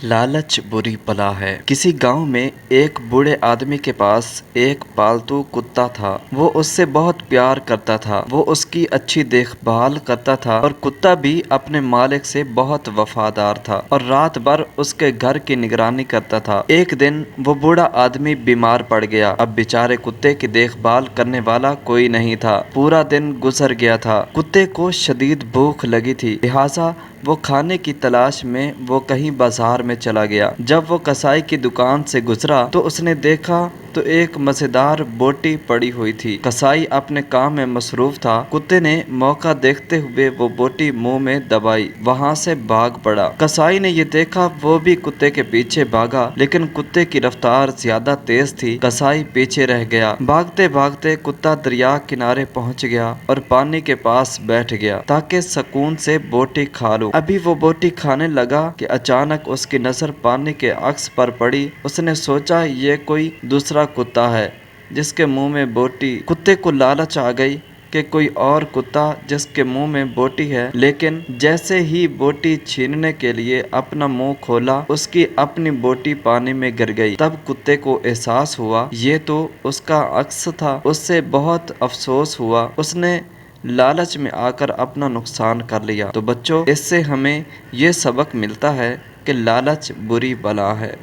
लालच बुरी बला है। किसी गांव में एक बूढ़े आदमी के पास एक पालतू कुत्ता था। वो उससे बहुत प्यार करता था। वो उसकी अच्छी देखभाल करता था और कुत्ता भी अपने मालिक से बहुत वफादार था और रात भर उसके घर की निगरानी करता था। एक दिन वो बूढ़ा आदमी बीमार पड़ गया। अब बेचारे कुत्ते की देखभाल करने वाला कोई नहीं था। पूरा दिन गुजर गया था। कुत्ते को शदीद भूख लगी थी, लिहाजा वो खाने की तलाश में वो कहीं बाजार में चला गया। जब वो कसाई की दुकान से गुजरा तो उसने देखा तो एक मजेदार बोटी पड़ी हुई थी। कसाई अपने काम में मसरूफ था। कुत्ते ने मौका देखते हुए वो बोटी मुंह में दबाई, वहां से भाग पड़ा। कसाई ने ये देखा, वो भी कुत्ते के पीछे भागा, लेकिन कुत्ते की रफ्तार ज्यादा तेज थी। कसाई पीछे रह गया। भागते भागते कुत्ता दरिया किनारे पहुंच गया और पानी के पास बैठ गया ताकि सुकून से बोटी खा लूं। अभी वो बोटी खाने लगा कि अचानक उसकी नजर पानी के अक्स पर पड़ी। उसने सोचा ये कोई दूसरा कुत्ता है जिसके मुंह में बोटी। कुत्ते को लालच आ गई कि कोई और कुत्ता जिसके मुंह में बोटी है, लेकिन जैसे ही बोटी छीनने के लिए अपना मुंह खोला, उसकी अपनी बोटी पानी में गिर गई। तब कुत्ते को एहसास हुआ ये तो उसका अक्स था। उससे बहुत अफसोस हुआ। उसने लालच में आकर अपना नुकसान कर लिया। तो बच्चों, इससे हमें ये सबक मिलता है कि लालच बुरी बला है।